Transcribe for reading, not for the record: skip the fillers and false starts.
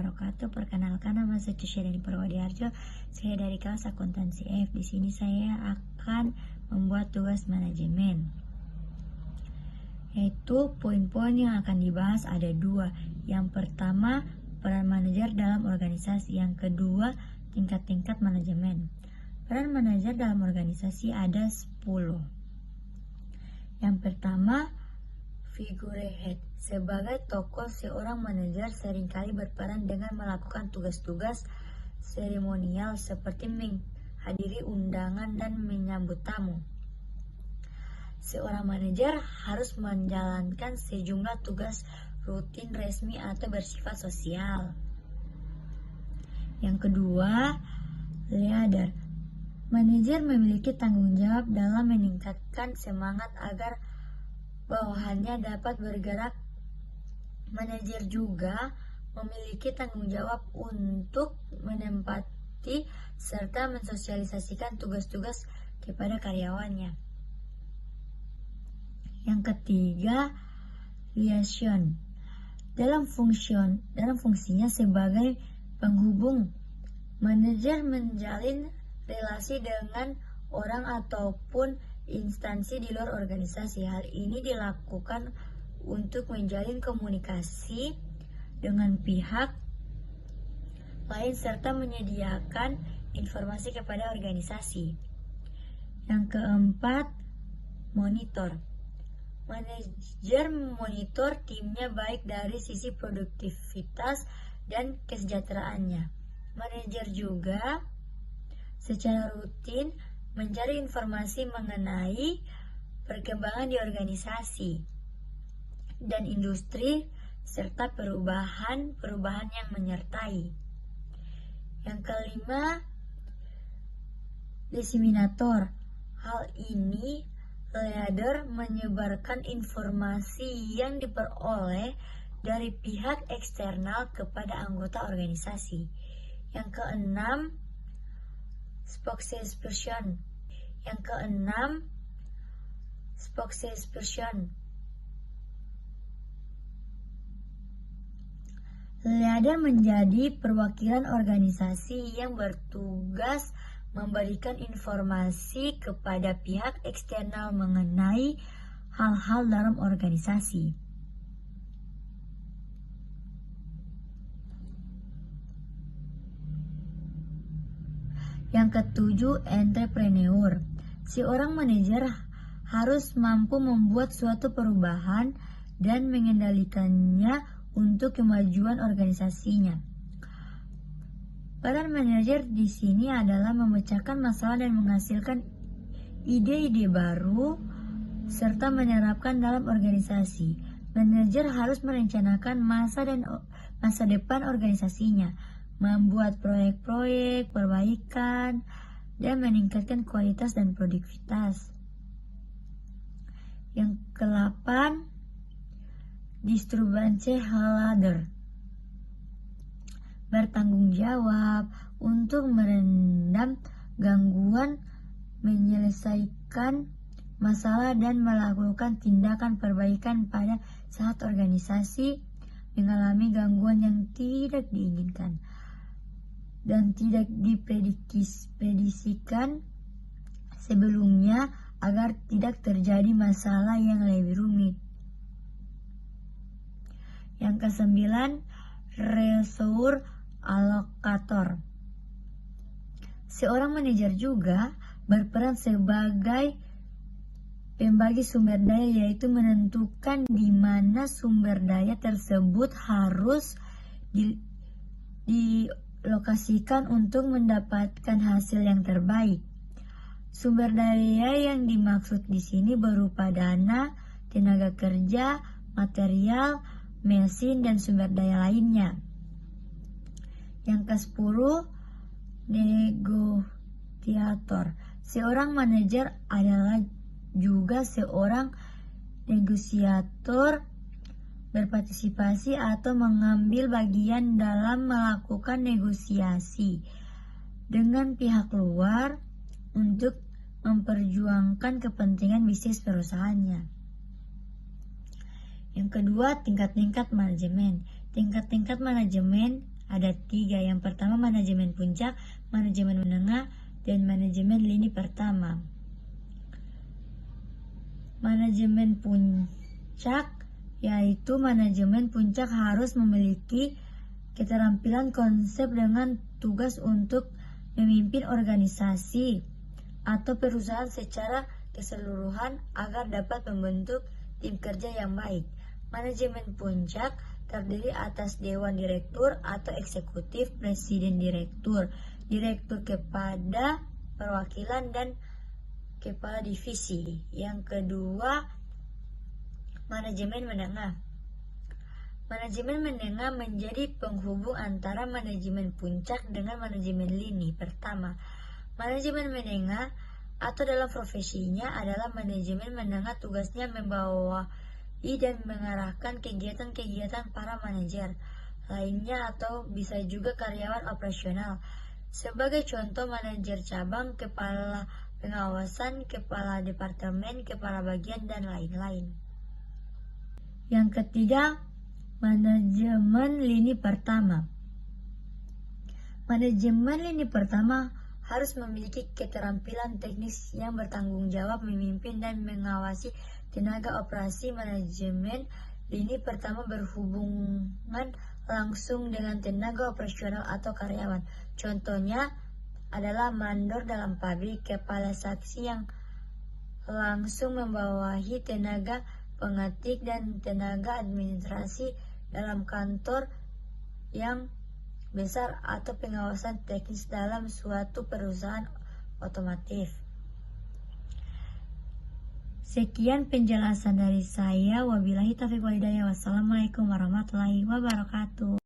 wabarakatuh. Perkenalkan, nama saya Cusyadani Purwadiharjo. Saya dari kelas akuntansi F. Di sini saya akan membuat tugas manajemen. Yaitu poin-poin yang akan dibahas ada 2. Yang pertama, peran manajer dalam organisasi. Yang kedua, tingkat-tingkat manajemen. Peran manajer dalam organisasi ada 10. Yang pertama, figurehead. Sebagai tokoh, seorang manajer seringkali berperan dengan melakukan tugas-tugas seremonial seperti menghadiri undangan dan menyambut tamu. Seorang manajer harus menjalankan sejumlah tugas rutin resmi atau bersifat sosial. Yang kedua, leader. Manajer memiliki tanggung jawab dalam meningkatkan semangat agar bawahannya dapat bergerak. Manajer juga memiliki tanggung jawab untuk menempati serta mensosialisasikan tugas-tugas kepada karyawannya. Yang ketiga, liaison. Dalam fungsinya sebagai penghubung, manajer menjalin relasi dengan orang ataupun instansi di luar organisasi. Hal ini dilakukan untuk menjalin komunikasi dengan pihak lain serta menyediakan informasi kepada organisasi. Yang keempat, monitor. Manajer memonitor timnya baik dari sisi produktivitas dan kesejahteraannya. Manajer juga secara rutin mencari informasi mengenai perkembangan di organisasi dan industri serta perubahan yang menyertai. Yang kelima, diseminator. Hal ini leader menyebarkan informasi yang diperoleh dari pihak eksternal kepada anggota organisasi. Yang keenam, spokesperson. Leader menjadi perwakilan organisasi yang bertugas memberikan informasi kepada pihak eksternal mengenai hal-hal dalam organisasi. Yang ketujuh, entrepreneur. Seorang manajer harus mampu membuat suatu perubahan dan mengendalikannya untuk kemajuan organisasinya. Peran manajer di sini adalah memecahkan masalah dan menghasilkan ide-ide baru serta menerapkan dalam organisasi. Manajer harus merencanakan masa depan organisasinya, membuat proyek-proyek perbaikan dan meningkatkan kualitas dan produktivitas. Yang ke-8, distribution. Bertanggung jawab untuk meredam gangguan, menyelesaikan masalah dan melakukan tindakan perbaikan pada saat organisasi mengalami gangguan yang tidak diinginkan dan tidak diprediksikan sebelumnya agar tidak terjadi masalah yang lebih rumit. Yang ke-9, resource allocator. Seorang manajer juga berperan sebagai pembagi sumber daya, yaitu menentukan di mana sumber daya tersebut harus dilokasikan untuk mendapatkan hasil yang terbaik. Sumber daya yang dimaksud di sini berupa dana, tenaga kerja, material, mesin, dan sumber daya lainnya. Yang ke-10, negosiator. Seorang manajer adalah juga seorang negosiator, berpartisipasi atau mengambil bagian dalam melakukan negosiasi dengan pihak luar untuk memperjuangkan kepentingan bisnis perusahaannya. Yang kedua, tingkat-tingkat manajemen. Tingkat-tingkat manajemen ada 3. Yang pertama manajemen puncak, manajemen menengah, dan manajemen lini pertama. Manajemen puncak yaitu manajemen puncak harus memiliki keterampilan konsep dengan tugas untuk memimpin organisasi atau perusahaan secara keseluruhan agar dapat membentuk tim kerja yang baik. Manajemen puncak terdiri atas dewan direktur atau eksekutif, presiden direktur, direktur kepada perwakilan, dan kepala divisi. Yang kedua, manajemen menengah. Manajemen menengah menjadi penghubung antara manajemen puncak dengan manajemen lini. Pertama, manajemen menengah atau dalam profesinya adalah manajemen menengah tugasnya membawahi dan mengarahkan kegiatan-kegiatan para manajer lainnya atau bisa juga karyawan operasional. Sebagai contoh, manajer cabang, kepala pengawasan, kepala departemen, kepala bagian, dan lain-lain. Yang ketiga, manajemen lini pertama. Manajemen lini pertama harus memiliki keterampilan teknis yang bertanggung jawab memimpin dan mengawasi tenaga operasi. Manajemen lini pertama berhubungan langsung dengan tenaga operasional atau karyawan. Contohnya adalah mandor dalam pabrik, kepala saksi yang langsung membawahi tenaga pengetik dan tenaga administrasi dalam kantor yang besar atau pengawasan teknis dalam suatu perusahaan otomotif. Sekian penjelasan dari saya. Wabillahi taufiq wal hidayah. Wassalamualaikum warahmatullahi wabarakatuh.